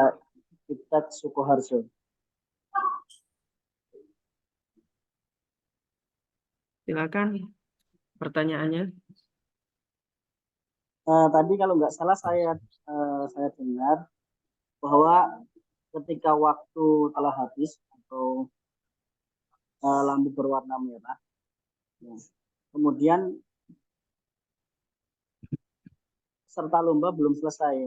[SPEAKER 7] IPTEK Sukoharjo.
[SPEAKER 6] Silakan pertanyaannya.
[SPEAKER 7] Tadi kalau nggak salah saya dengar bahwa ketika waktu telah habis atau lampu berwarna merah, ya, kemudian serta lomba belum selesai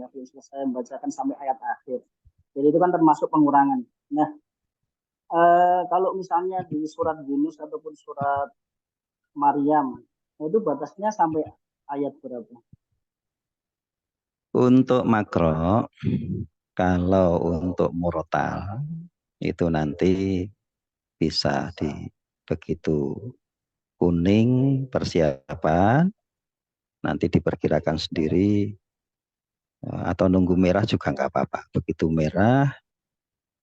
[SPEAKER 7] membacakan sampai ayat akhir. Jadi itu kan termasuk pengurangan. Nah, kalau misalnya di surat Yunus ataupun surat Maryam, itu batasnya sampai ayat berapa?
[SPEAKER 4] Untuk makro, kalau untuk murotal itu nanti bisa di begitu kuning persiapan, nanti diperkirakan sendiri, atau nunggu merah juga nggak apa-apa. Begitu merah,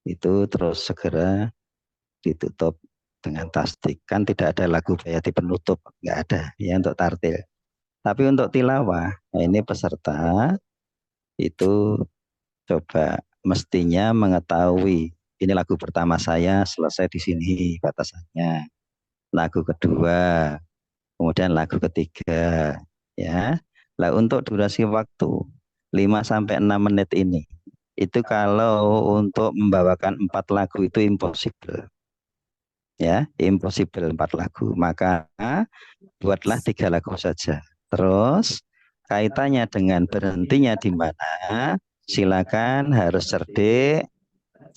[SPEAKER 4] itu terus segera ditutup dengan tasdik. Kan tidak ada lagu bayati penutup, nggak ada ya untuk tartil. Tapi untuk tilawah, nah ini peserta itu coba mestinya mengetahui ini lagu pertama saya selesai di sini batasannya. Lagu kedua, kemudian lagu ketiga, ya. Lah untuk durasi waktu 5 sampai 6 menit ini, itu kalau untuk membawakan 4 lagu itu impossible. Ya, impossible 4 lagu. Maka buatlah 3 lagu saja. Terus kaitannya dengan berhentinya di mana, silakan harus cerdik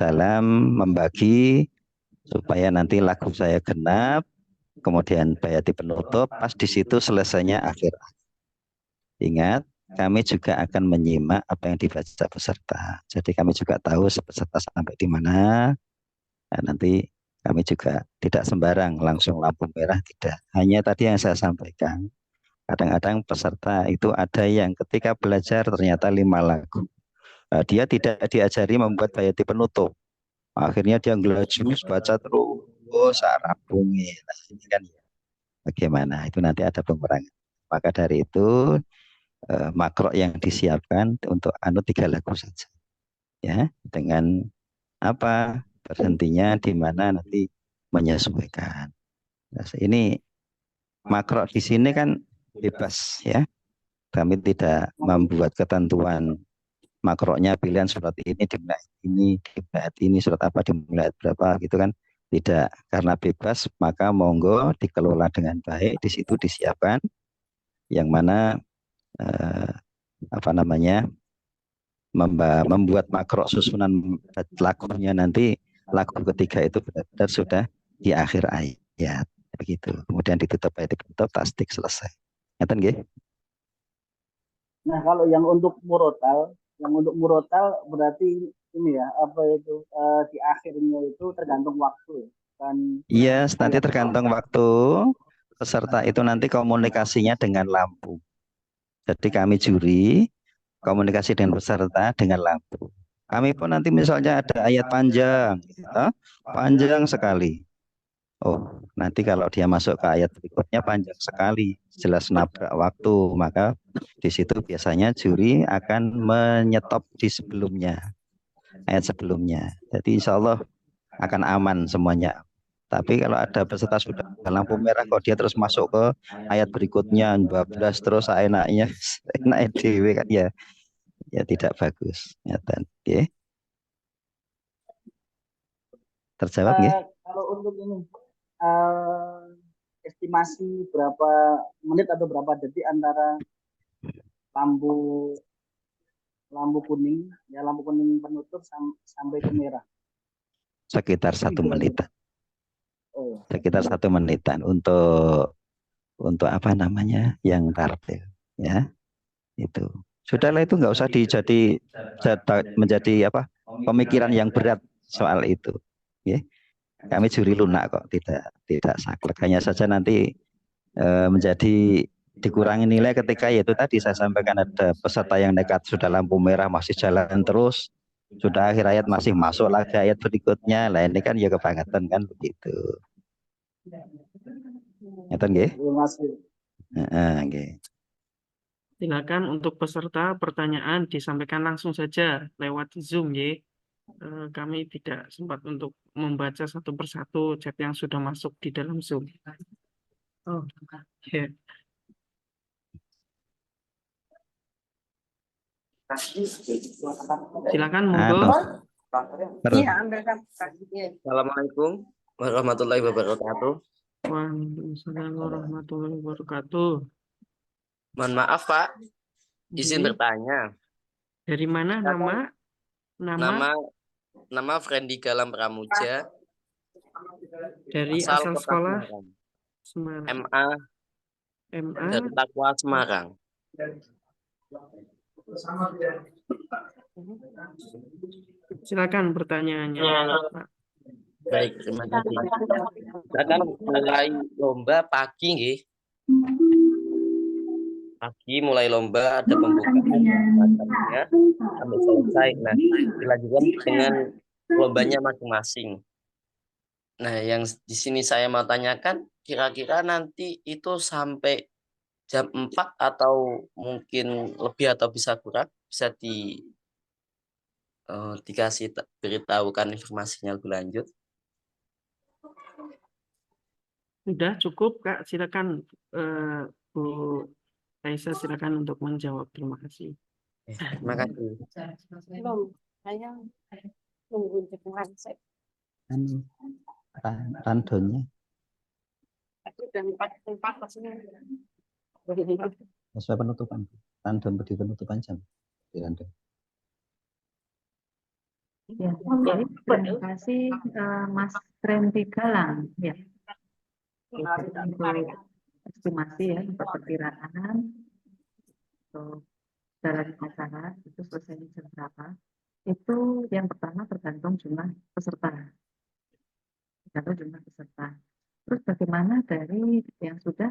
[SPEAKER 4] dalam membagi supaya nanti lagu saya genap, kemudian bayati penutup, pas di situ selesainya akhir. Ingat, kami juga akan menyimak apa yang dibaca peserta. Jadi kami juga tahu peserta sampai di mana. Nah, nanti kami juga tidak sembarang langsung lampu merah, tidak. Hanya tadi yang saya sampaikan. Kadang-kadang peserta itu ada yang ketika belajar ternyata 5 lagu. Nah, dia tidak diajari membuat bayati penutup. Akhirnya dia ngelajus baca terus Arab bunyi. Nah, ini kan bagaimana? Itu nanti ada pengurangan. Maka dari itu makro yang disiapkan untuk 3 lagu saja. Ya, dengan apa? Berhentinya di mana nanti menyesuaikan. Nah, ini makro di sini kan bebas ya. Kami tidak membuat ketentuan makronya pilihan surat ini dimulai ini surat apa dimulai berapa gitu kan, tidak, karena bebas, maka monggo dikelola dengan baik. Di situ disiapkan yang mana membuat makro susunan lagunya nanti lagu ketiga itu benar-benar sudah di akhir ayat begitu, kemudian ditutup ayat ditutup tasdik selesai. Ngeten nggih?
[SPEAKER 7] Nah, kalau yang untuk murotal berarti ini ya, apa itu di akhirnya itu tergantung waktu kan.
[SPEAKER 4] Iya, nanti tergantung waktu peserta itu nanti komunikasinya dengan lampu. Jadi kami juri komunikasi dengan peserta dengan lampu. Kami pun nanti misalnya ada ayat panjang, panjang sekali. Oh, nanti kalau dia masuk ke ayat berikutnya panjang sekali, jelas nabrak waktu, maka di situ biasanya juri akan menyetop di sebelumnya, ayat sebelumnya. Jadi insya Allah akan aman semuanya. Tapi kalau ada peserta sudah lampu merah kok dia terus masuk ke ayat berikutnya 12 terus enaknya enak dewe kan ya tidak bagus. Nyata. Oke. Terjawab nggih?
[SPEAKER 7] Kalau untuk ini estimasi berapa menit atau berapa detik antara lampu kuning penutup sampai ke merah?
[SPEAKER 4] Sekitar 1 menitan. Sekitar 1 menitan untuk apa namanya yang tartil ya, itu sudahlah, itu nggak usah menjadi apa pemikiran yang berat soal itu ya. Kami juri lunak kok, tidak saklek, hanya saja nanti menjadi dikurangi nilai ketika yaitu tadi saya sampaikan ada peserta yang nekat sudah lampu merah masih jalan terus, sudah akhir ayat masih masuk lagi ayat berikutnya. Lah ini kan ya kebangetan kan begitu. Ngeten nggih? Nggih.
[SPEAKER 6] Silakan untuk peserta pertanyaan disampaikan langsung saja lewat Zoom ya. Kami tidak sempat untuk membaca satu persatu chat yang sudah masuk di dalam Zoom. Oh, ya. Silakan monggo.
[SPEAKER 8] Assalamualaikum warahmatullahi wabarakatuh.
[SPEAKER 6] Waalaikumsalam warahmatullahi wabarakatuh.
[SPEAKER 8] Mohon maaf Pak, izin bertanya.
[SPEAKER 6] Dari mana
[SPEAKER 8] Nama Frendi Galam Pramuja.
[SPEAKER 6] Dari asal sekolah
[SPEAKER 8] Semarang.
[SPEAKER 6] MA
[SPEAKER 8] Dari Takwa Semarang.
[SPEAKER 6] Silakan pertanyaannya.
[SPEAKER 8] Baik, terima kasih. Akan mulai lomba pagi nggih. pagi mulai lomba, ada pembukaan dan semacamnya sampai selesai. Nah, dilanjutkan dengan lombanya masing-masing. Nah, yang di sini saya mau tanyakan, kira-kira nanti itu sampai jam 4 atau mungkin lebih atau bisa kurang, bisa dikasih beritahukan informasinya lebih lanjut.
[SPEAKER 6] Sudah cukup, Kak. Silakan Bu Raisa, silakan untuk menjawab. Terima kasih.
[SPEAKER 8] Terima kasih.
[SPEAKER 9] Belum, saya nunggu jemuran saya.
[SPEAKER 4] Randonnya
[SPEAKER 9] Sudah 4 pastinya.
[SPEAKER 4] sesuai penutupan. Random di penutupan jam. Di random.
[SPEAKER 1] Ya, baik. Terima kasih Mas Randy Galang. Ya, untuk estimasi ya, untuk perkiraan untuk jalan acara itu selesai jam berapa? Itu yang pertama tergantung jumlah peserta. Tergantung jumlah peserta. Terus bagaimana dari yang sudah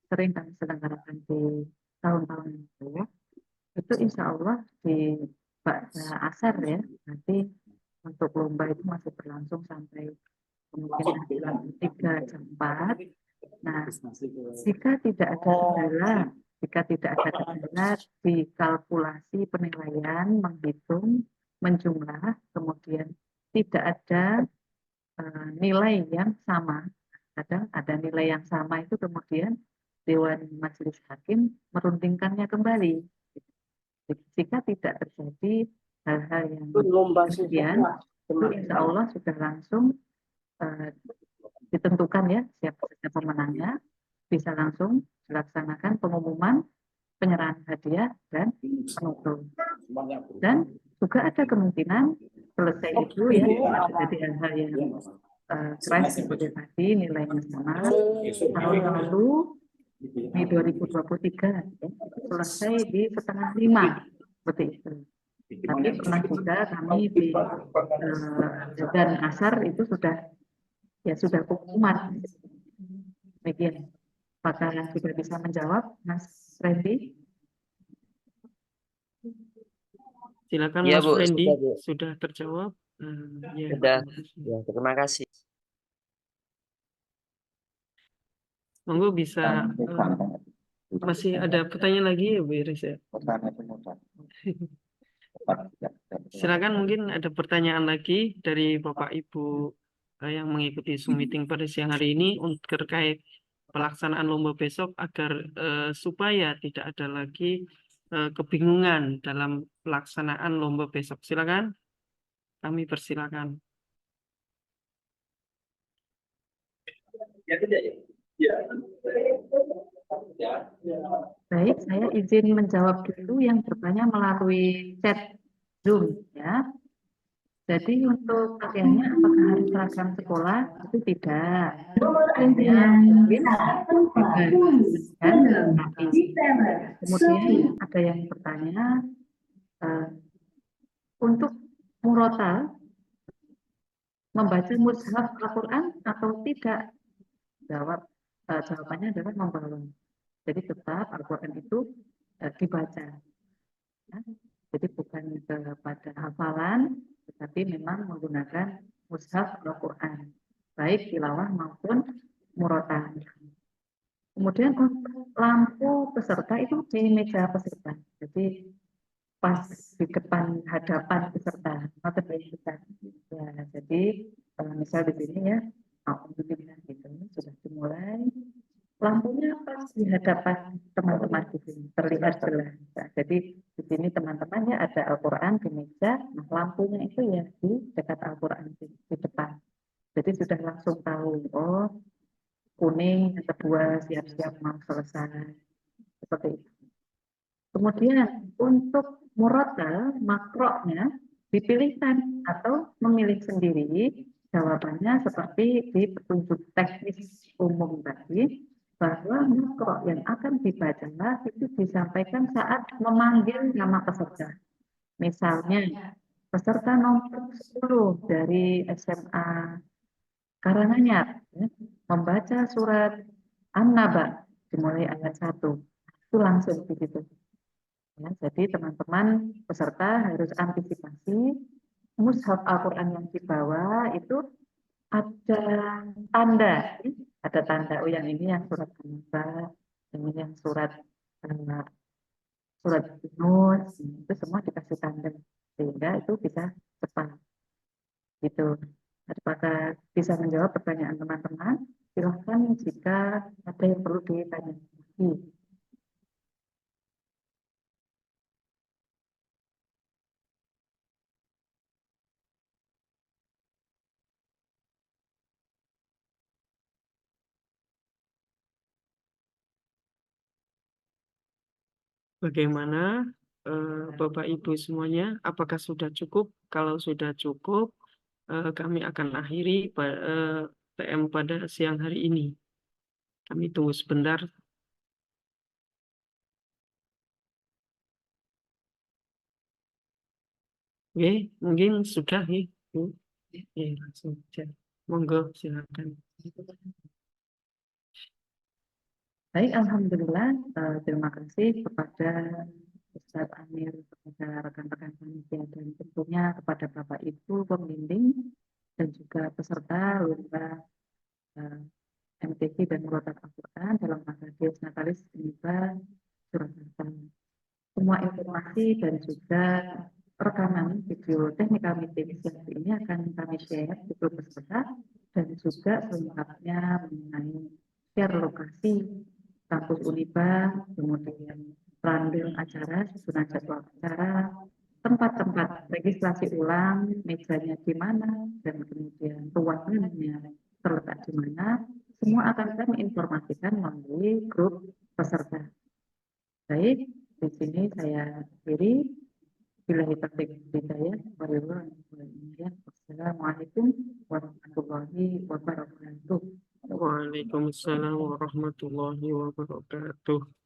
[SPEAKER 1] sering kami selenggarakan di tahun-tahun itu insya Allah di asar ya, nanti untuk lomba itu masih berlangsung sampai kemungkinan jam 3 jam 4. Nah, jika tidak ada kendala, dikalkulasi penilaian, menghitung, menjumlah, kemudian tidak ada nilai yang sama. Kadang ada nilai yang sama itu kemudian Dewan Majelis Hakim merundingkannya kembali. Jika tidak terjadi hal-hal yang demikian, itu insya Allah sudah langsung ditentukan ya siapa saja pemenangnya, bisa langsung dilaksanakan pengumuman, penyerahan hadiah dan penutup. Dan juga ada kemungkinan selesai itu ya terjadi hal-hal yang keras seperti tadi nilainya sama. Tahun lalu di 2023 ya, selesai di 4:30 seperti itu. Tapi pernah juga kami di dan asar itu sudah pengumuman. Demikian. Apakah sudah bisa menjawab, Mas Randy?
[SPEAKER 6] Silakan
[SPEAKER 8] Ya,
[SPEAKER 6] Mas
[SPEAKER 8] Bu,
[SPEAKER 6] Randy,
[SPEAKER 8] sudah, Bu.
[SPEAKER 6] sudah terjawab. Ya,
[SPEAKER 8] Sudah.
[SPEAKER 6] terima kasih.
[SPEAKER 8] Ya, terima kasih.
[SPEAKER 6] Monggo bisa masih ada pertanyaan lagi ya Bu Iris ya? Silakan, mungkin ada pertanyaan lagi dari Bapak Ibu yang mengikuti Zoom meeting pada siang hari ini untuk terkait pelaksanaan lomba besok agar supaya tidak ada lagi kebingungan dalam pelaksanaan lomba besok. Silakan, kami persilakan.
[SPEAKER 1] Baik, saya izin menjawab dulu yang bertanya melalui chat Zoom ya. Jadi untuk pakaiannya apakah harus seragam sekolah? Itu tidak. Hanya mungkin dan kemudian ada yang bertanya untuk murotal membaca mushaf Al-Quran atau tidak? Jawabannya adalah membawa. Jadi tetap Al-Quran itu dibaca. Ya. Jadi bukan kepada hafalan, tetapi memang menggunakan mushaf Al-Quran, baik tilawah maupun murotal. Kemudian untuk lampu peserta itu di meja peserta. Jadi pas di depan hadapan peserta. Ya, jadi misal di sini ya, alhamdulillah gitu, sudah dimulai. Lampunya pas di hadapan teman-teman di sini terlihat jelas. Nah, jadi di sini teman-teman ya ada Al-Quran di meja, nah lampunya itu ya di dekat Al-Quran di depan. Jadi sudah langsung tahu, oh kuning yang kedua siap-siap mau selesai seperti itu. Kemudian untuk murotal makroknya dipilihkan atau memilih sendiri. Jawabannya seperti di petunjuk teknis umum tadi, bahwa makrok yang akan dibaca itu disampaikan saat memanggil nama peserta. Misalnya peserta nomor 10 dari SMA Karanganyar ya, membaca surat An-Naba dimulai ayat 1. Itu langsung begitu. Ya, jadi teman-teman peserta harus antisipasi mushaf Al-Quran yang dibawa itu ada tanda, ada tanda. Oh, yang ini yang surat An-Nisa, ini yang surat surat Yunus, itu semua dikasih tanda sehingga itu bisa cepat. Gitu. Apakah bisa menjawab pertanyaan teman-teman? Silahkan jika ada yang perlu ditanya lagi.
[SPEAKER 6] Bagaimana Bapak Ibu semuanya? Apakah sudah cukup? Kalau sudah cukup, kami akan akhiri TM pada siang hari ini. Kami tunggu sebentar. Oke, mungkin sudah ya, Bu. Oke, langsung saja. Monggo, silakan.
[SPEAKER 1] Baik, Alhamdulillah. Terima kasih kepada Ustadz Amir, kepada rekan-rekan panitia, dan tentunya kepada Bapak Ibu pembimbing dan juga peserta lomba MTQ dan Murotal Al-Quran dalam rangka Dies Natalis Unива Surakarta. Semua informasi dan juga rekaman video teknikal meeting ini akan kami share di grup peserta dan juga selengkapnya mengenai share lokasi kampus Uniba, kemudian rundown acara, susunan jadwal acara, tempat-tempat registrasi ulang, mejanya di mana, dan kemudian ruangannya terletak di mana, semua akan kami informasikan melalui grup peserta. Baik, di sini saya akhiri. Billahi taufiq hidayah. Wassalamualaikum warahmatullahi wabarakatuh.
[SPEAKER 6] Waalaikumsalam warahmatullahi wabarakatuh.